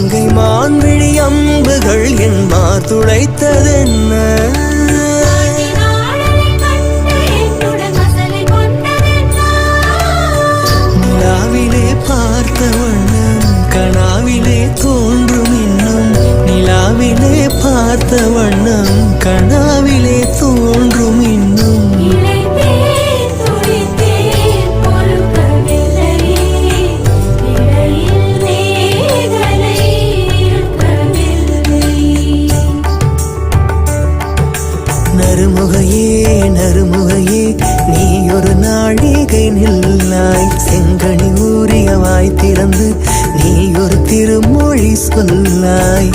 மங்கை மான்விழி அம்புகள் என் மார் துளைத்ததென்ன நிலாவிலே பார்த்த வண்ணம் கனாவிலே தோன்றும் இன்னும் நிலாவிலே பார்த்த வண்ணம் கனாவிலே தோன்றும் இன்னும் நறுமுகையே நறுமுகையே நீ ஒரு நாழிகை நில்லாய் செங்கனி ஊறிய வாய் திறந்து நீ ஒரு திருமொழி சொல்லாய்